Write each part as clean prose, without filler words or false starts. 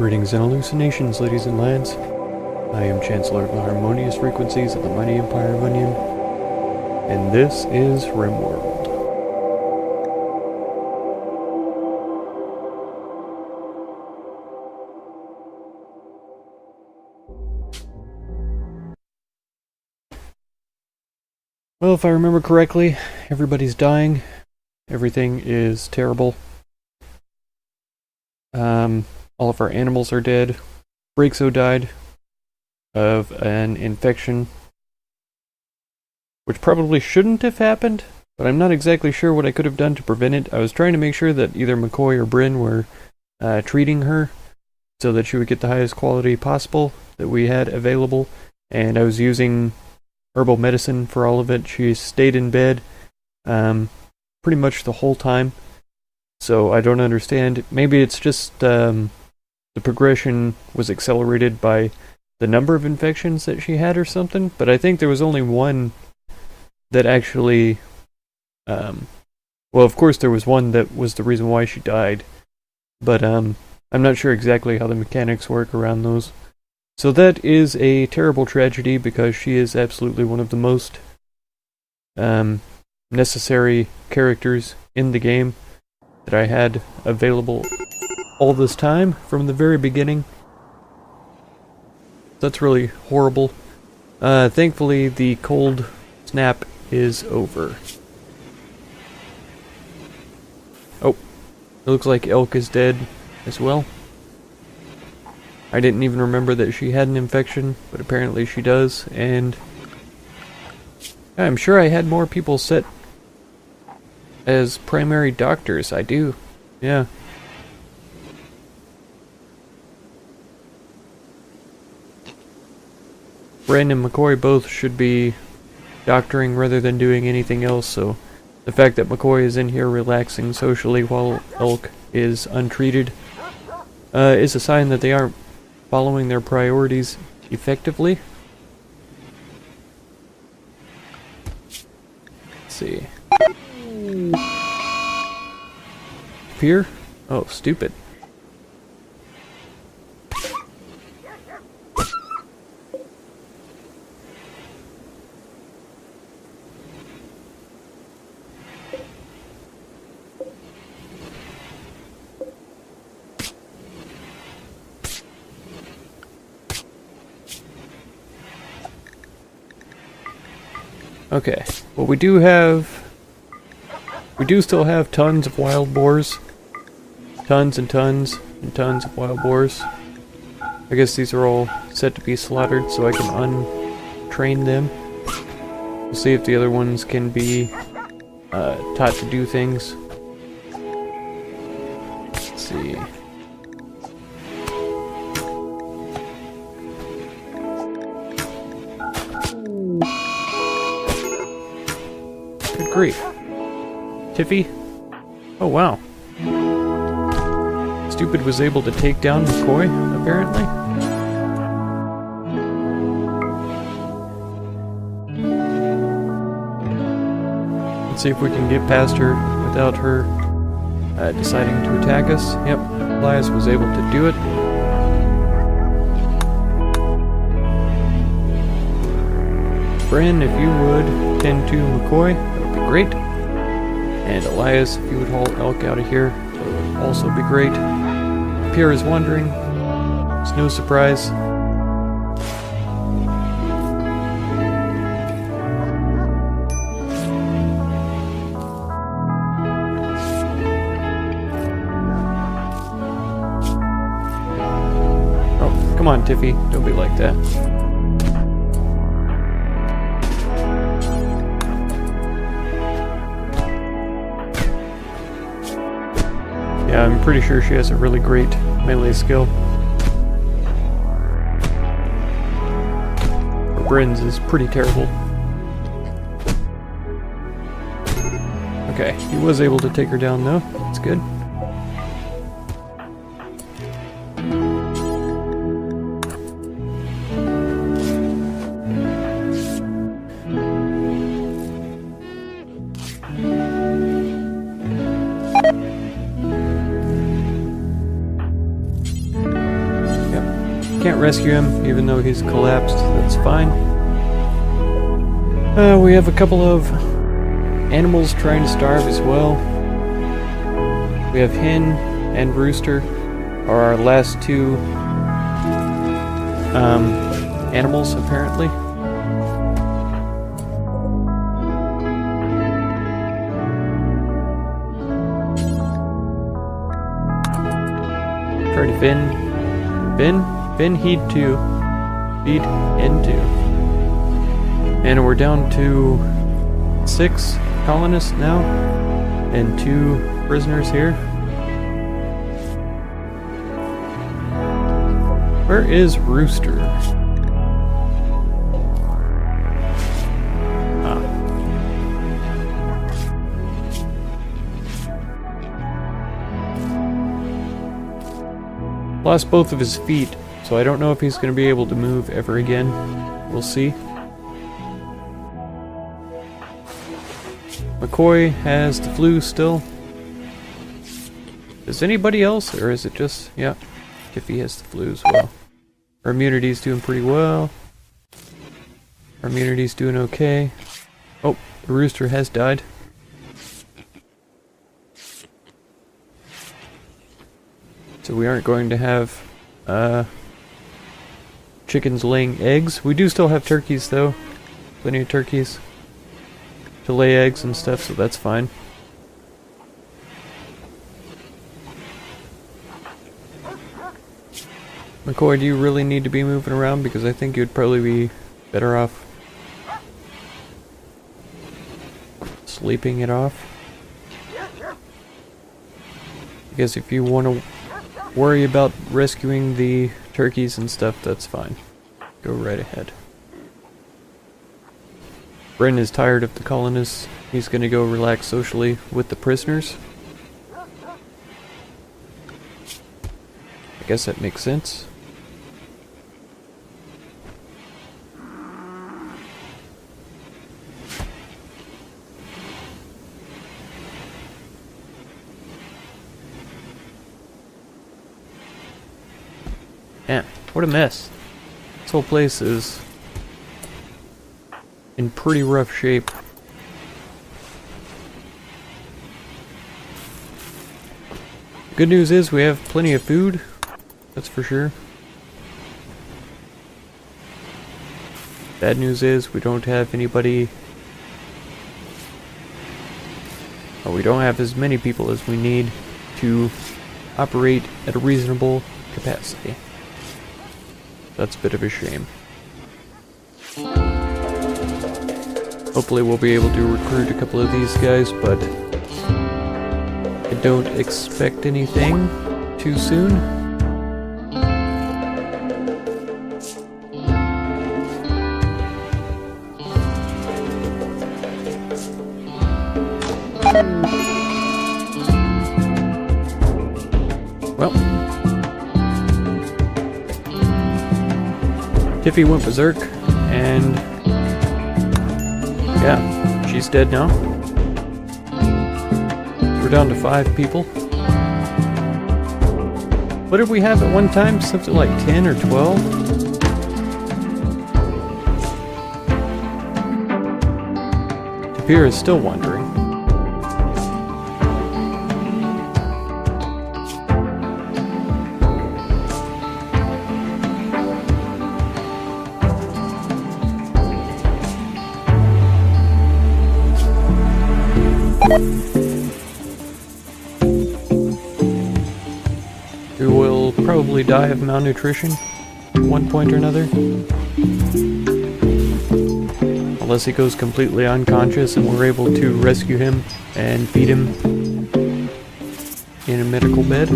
Greetings and hallucinations, ladies and lads. I am Chancellor of the Harmonious Frequencies of the Mighty Empire of Onion, and this is Rimworld. Well, if I remember correctly, everybody's dying. Everything is terrible. All of our animals are dead. Breakso died of an infection, which probably shouldn't have happened, but I'm not exactly sure what I could have done to prevent it. I was trying to make sure that either McCoy or Bryn were treating her so that she would get the highest quality possible that we had available, and I was using herbal medicine for all of it. She stayed in bed pretty much the whole time, so I don't understand. Maybe it's just the progression was accelerated by the number of infections that she had or something, but I think there was only one that actually, well, of course there was one that was the reason why she died, but I'm not sure exactly how the mechanics work around those. So that is a terrible tragedy because she is absolutely one of the most necessary characters in the game that I had available all this time from the very beginning. That's really horrible. Thankfully, the cold snap is over. Oh, it looks like Elk is dead as well. I didn't even remember that she had an infection, but apparently she does, and I'm sure I had more people set as primary doctors. I do, yeah. Bryn and McCoy both should be doctoring rather than doing anything else, so the fact that McCoy is in here relaxing socially while Elk is untreated is a sign that they aren't following their priorities effectively. Let's see. Here? Oh, stupid. Okay, well we do still have tons of wild boars. Tons and tons and tons of wild boars. I guess these are all set to be slaughtered so I can untrain them. We'll see if the other ones can be taught to do things. Let's see. Good grief. Tiffy? Oh wow. Stupid was able to take down McCoy, apparently. Let's see if we can get past her without her deciding to attack us. Yep, Elias was able to do it. Bryn, if you would tend to McCoy, that would be great. And Elias, if you would haul Elk out of here, that would also be great. Pierre is wandering. It's no surprise. Oh, come on, Tiffy. Don't be like that. Yeah, I'm pretty sure she has a really great melee skill. Her Bryn's is pretty terrible. Okay, he was able to take her down though. That's good. Can't rescue him, even though he's collapsed. That's fine. We have a couple of animals trying to starve as well. We have hen and rooster are our last two animals, apparently. Try to fin, heed to, feed into. And we're down to 6 colonists now, and 2 prisoners here. Where is Rooster? Lost both of his feet, so I don't know if he's going to be able to move ever again. We'll see. McCoy has the flu still. Does anybody else, or is it just... yeah, Tiffy has the flu as well. Our immunity's doing pretty well. Our immunity's doing okay. Oh, the rooster has died. So we aren't going to have chickens laying eggs. We do still have turkeys though. Plenty of turkeys to lay eggs and stuff, so that's fine. McCoy, do you really need to be moving around? Because I think you'd probably be better off sleeping it off. I guess if you want to worry about rescuing the turkeys and stuff, that's fine. Go right ahead. Bryn is tired of the colonists. He's gonna go relax socially with the prisoners. I guess that makes sense. Man, what a mess. This whole place is in pretty rough shape. Good news is we have plenty of food, that's for sure. Bad news is we don't have anybody... or we don't have as many people as we need to operate at a reasonable capacity. That's a bit of a shame. Hopefully we'll be able to recruit a couple of these guys, but I don't expect anything too soon. Well, Tiffy went berserk, and yeah, she's dead now. We're down to 5 people. What did we have at one time? Something like 10 or 12? Tapir is still wondering. Who will probably die of malnutrition at one point or another. Unless he goes completely unconscious and we're able to rescue him and feed him in a medical bed.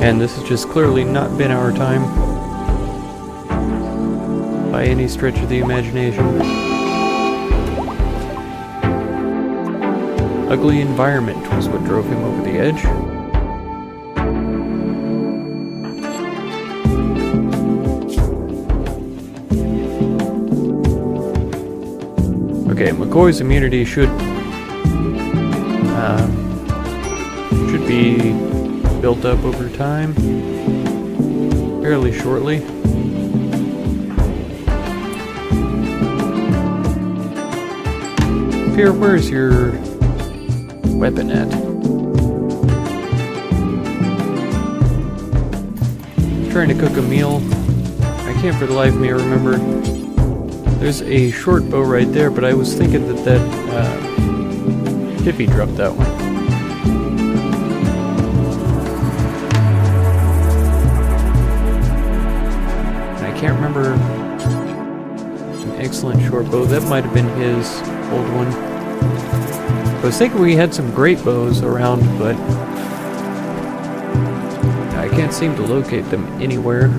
And this has just clearly not been our time by any stretch of the imagination. Ugly environment was what drove him over the edge. Okay, McCoy's immunity should be built up over time, fairly shortly. Pierre, where's your weapon at? Trying to cook a meal. I can't for the life of me remember. There's a short bow right there, but I was thinking that Tiffy dropped that one. And I can't remember an excellent short bow. That might have been his old one. I was thinking we had some great bows around, but I can't seem to locate them anywhere.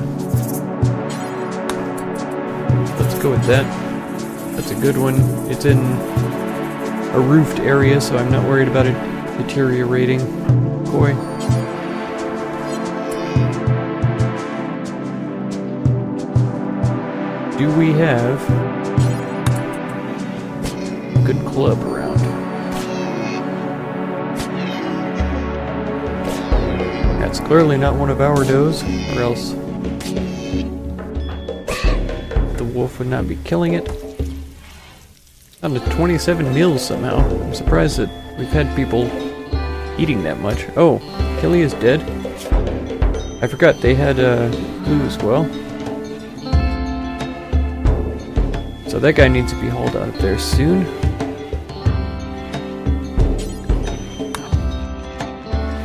Let's go with that. That's a good one. It's in a roofed area, so I'm not worried about it deteriorating. Boy. Do we have a good club around? That's clearly not one of our does, or else the wolf would not be killing it. Down to 27 meals somehow. I'm surprised that we've had people eating that much. Oh, Kelly is dead. I forgot they had glue as well. So that guy needs to be hauled out of there soon.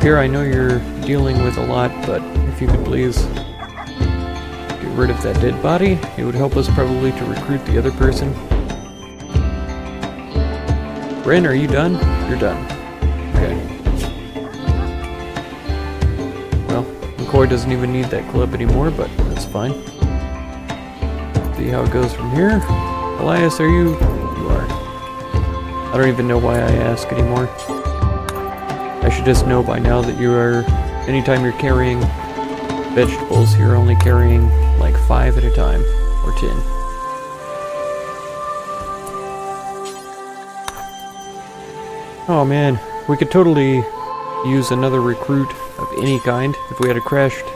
Here, I know you're dealing with a lot, but if you could please get rid of that dead body, it would help us probably to recruit the other person. Ren, are you done? You're done. Okay. Well, McCoy doesn't even need that club anymore, but that's fine. See how it goes from here. Elias, are you? You are. I don't even know why I ask anymore. I should just know by now that you are, anytime you're carrying vegetables, you're only carrying like 5 at a time, or 10. Oh man, we could totally use another recruit of any kind if we had a crashed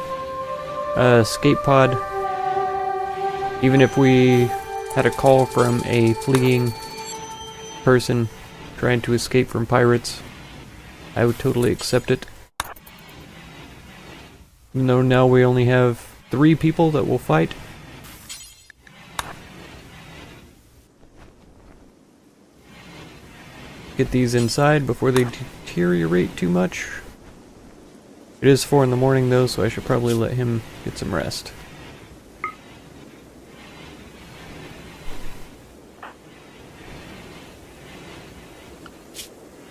escape pod. Even if we had a call from a fleeing person trying to escape from pirates, I would totally accept it. Even though now we only have 3 people that will fight. Get these inside before they deteriorate too much. It is 4 in the morning though, so I should probably let him get some rest.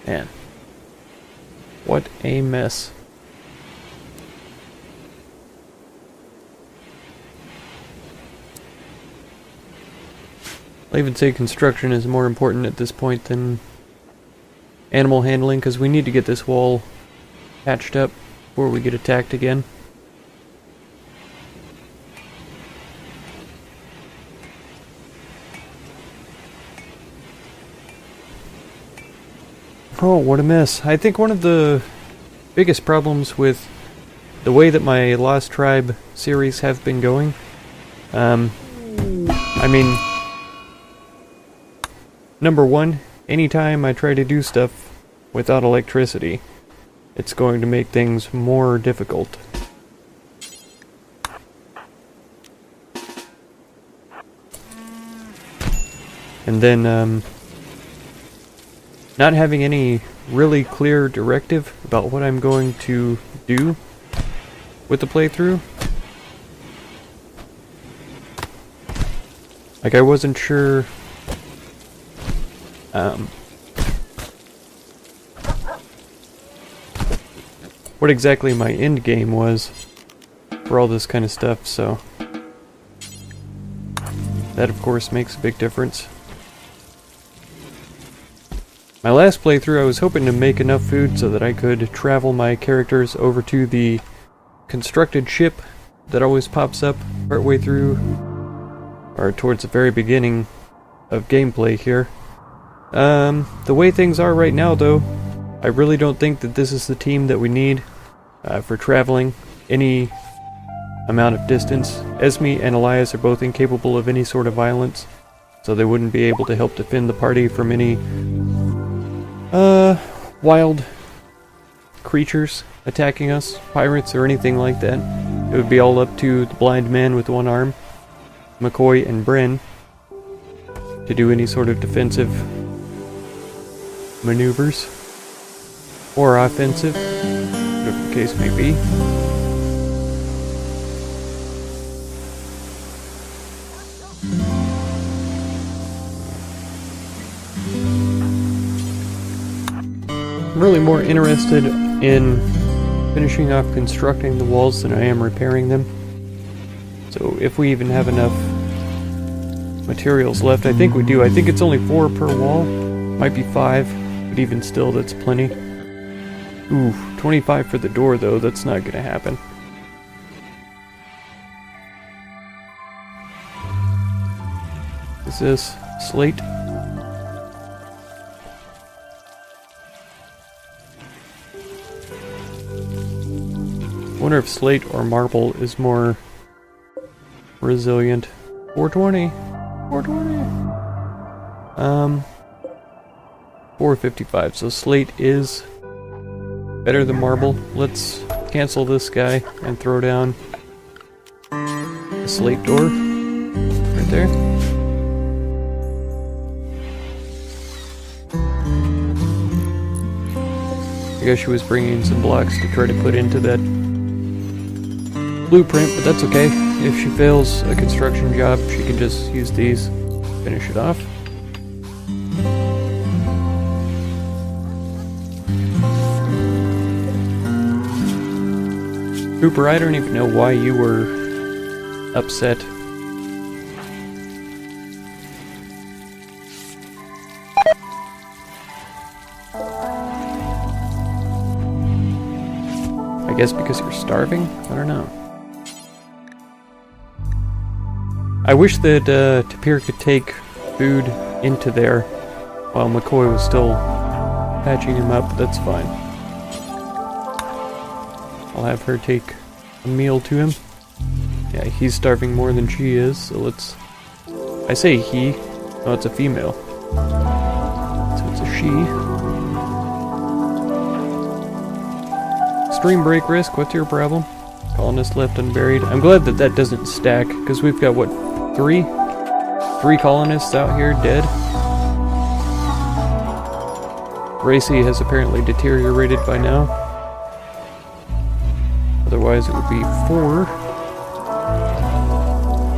Man. What a mess. I'll even say construction is more important at this point than animal handling, because we need to get this wall patched up before we get attacked again. Oh, what a mess. I think one of the biggest problems with the way that my Lost Tribe series have been going, I mean, number one, anytime I try to do stuff without electricity, it's going to make things more difficult. And then, not having any really clear directive about what I'm going to do with the playthrough. Like, I wasn't sure what exactly my end game was for all this kind of stuff, so that of course makes a big difference. My last playthrough I was hoping to make enough food so that I could travel my characters over to the constructed ship that always pops up partway through, or towards the very beginning of gameplay here. The way things are right now though, I really don't think that this is the team that we need for traveling any amount of distance. Esme and Elias are both incapable of any sort of violence, so they wouldn't be able to help defend the party from any wild creatures attacking us, pirates or anything like that. It would be all up to the blind man with one arm, McCoy and Bryn, to do any sort of defensive maneuvers or offensive, whatever the case may be. I'm really more interested in finishing off constructing the walls than I am repairing them. So if we even have enough materials left, I think we do. I think it's only 4 per wall. Might be 5, but even still, that's plenty. Ooh, 25 for the door though, that's not gonna happen. Is this slate? I wonder if slate or marble is more resilient. 420. 420. 455. So slate is better than marble. Let's cancel this guy and throw down the slate door right there. I guess she was bringing some blocks to try to put into that blueprint, but that's okay. If she fails a construction job, she can just use these, finish it off. Cooper, I don't even know why you were upset. I guess because you're starving? I don't know. I wish that Tapir could take food into there while McCoy was still patching him up, but that's fine. I'll have her take a meal to him. Yeah, he's starving more than she is, so let's... I say he. No, it's a female. So it's a she. Stream break risk, what's your problem? Colonists left unburied. I'm glad that that doesn't stack, because we've got, what, 3 colonists out here dead? Racy has apparently deteriorated by now. Otherwise it would be 4.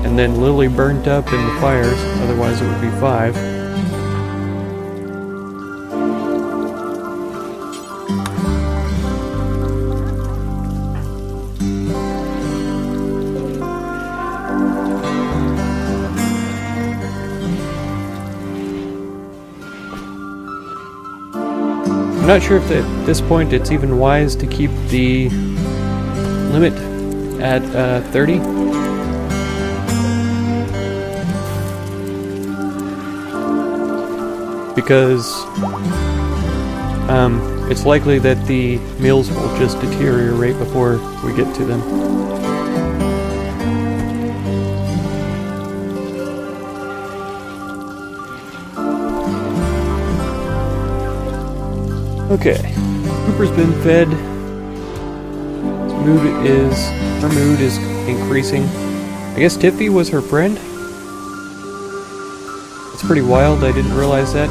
And then Lily burnt up in the fires, otherwise it would be 5. I'm not sure if at this point it's even wise to keep the limit at 30. Because it's likely that the meals will just deteriorate before we get to them. Okay, Cooper's been fed. Her mood is increasing. I guess Tiffy was her friend? It's pretty wild, I didn't realize that.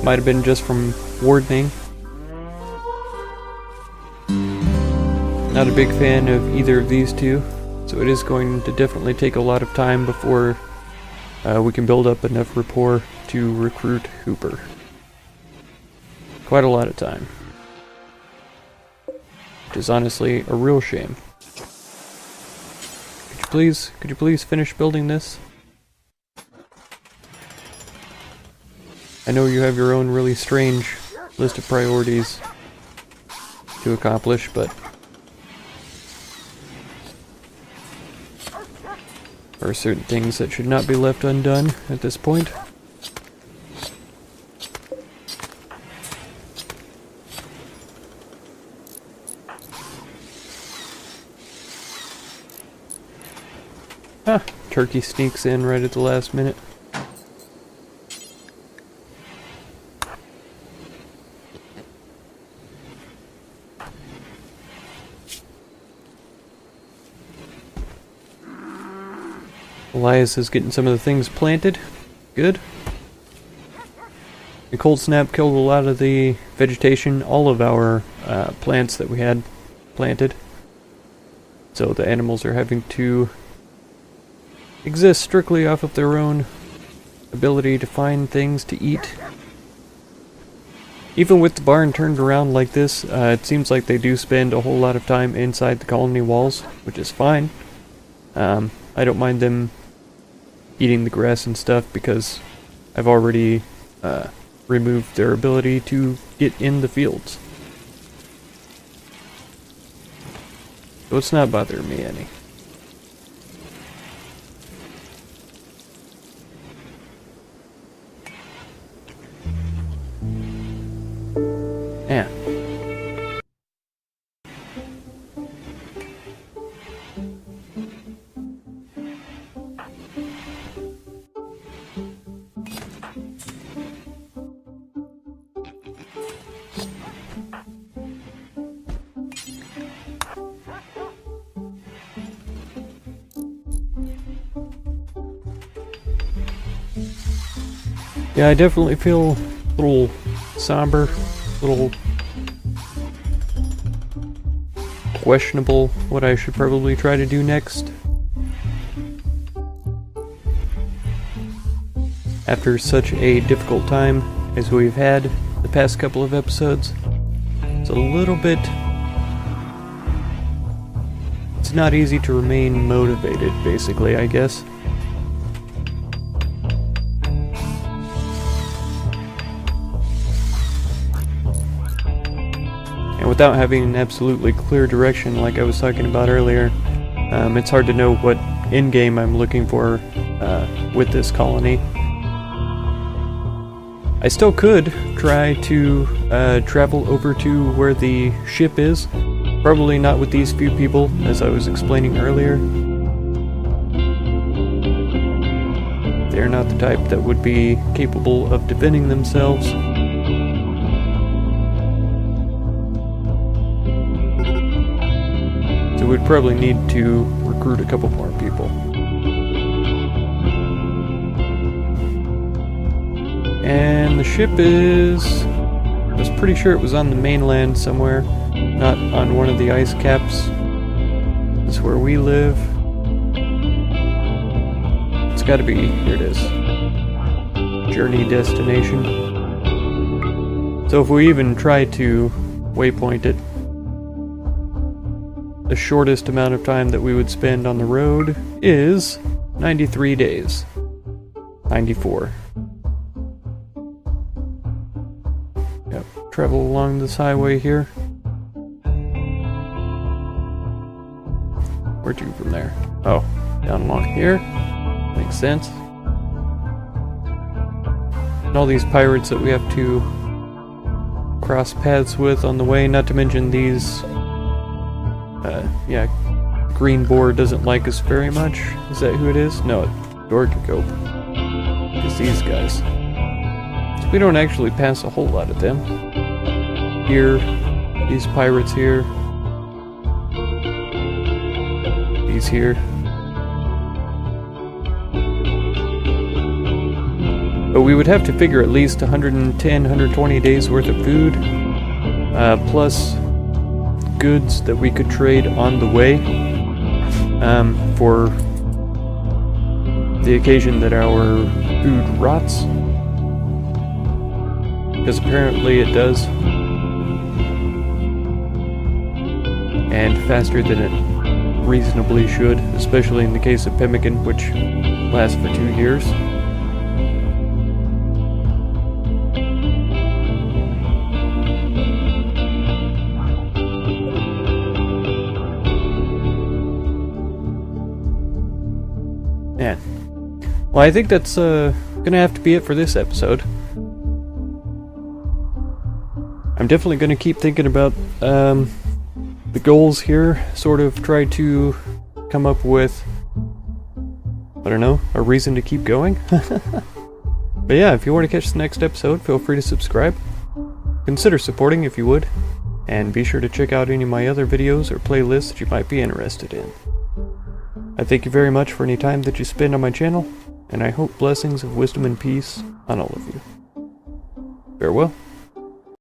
Might have been just from wardening. Not a big fan of either of these two, so it is going to definitely take a lot of time before we can build up enough rapport to recruit Hooper. Quite a lot of time. which is honestly a real shame. Could you please finish building this? I know you have your own really strange list of priorities to accomplish, but there are certain things that should not be left undone at this point. Huh, turkey sneaks in right at the last minute. Elias is getting some of the things planted. Good. The cold snap killed a lot of the vegetation, all of our plants that we had planted. So the animals are having to exist strictly off of their own ability to find things to eat. Even with the barn turned around like this, it seems like they do spend a whole lot of time inside the colony walls, which is fine. I don't mind them eating the grass and stuff because I've already removed their ability to get in the fields. So it's not bothering me any. Yeah. Yeah, I definitely feel a little somber, a little questionable what I should probably try to do next. After such a difficult time as we've had the past couple of episodes, it's a little bit... It's not easy to remain motivated, basically, I guess. And without having an absolutely clear direction like I was talking about earlier, it's hard to know what endgame I'm looking for with this colony. I still could try to travel over to where the ship is. Probably not with these few people, as I was explaining earlier. They're not the type that would be capable of defending themselves. So we'd probably need to recruit a couple more people. And the ship is... I was pretty sure it was on the mainland somewhere, not on one of the ice caps. That's where we live. It's gotta be... here it is. Journey destination. So if we even try to waypoint it, the shortest amount of time that we would spend on the road is 93 days. 94. Yep, travel along this highway here. Where'd you from there? Oh, down along here. Makes sense. And all these pirates that we have to cross paths with on the way, not to mention these... yeah, green boar doesn't like us very much. Is that who it is? No, Dorkacope. It's these guys. So we don't actually pass a whole lot of them. Here, these pirates here. These here. But we would have to figure at least 110, 120 days worth of food, plus goods that we could trade on the way, for the occasion that our food rots, because apparently it does. and faster than it reasonably should, especially in the case of pemmican, which lasts for 2 years. Man. Well, I think that's gonna have to be it for this episode. I'm definitely gonna keep thinking about the goals here, sort of try to come up with, I don't know, a reason to keep going. But yeah, if you want to catch the next episode, feel free to subscribe. Consider supporting if you would, and be sure to check out any of my other videos or playlists that you might be interested in. I thank you very much for any time that you spend on my channel, and I hope blessings of wisdom and peace on all of you. Farewell.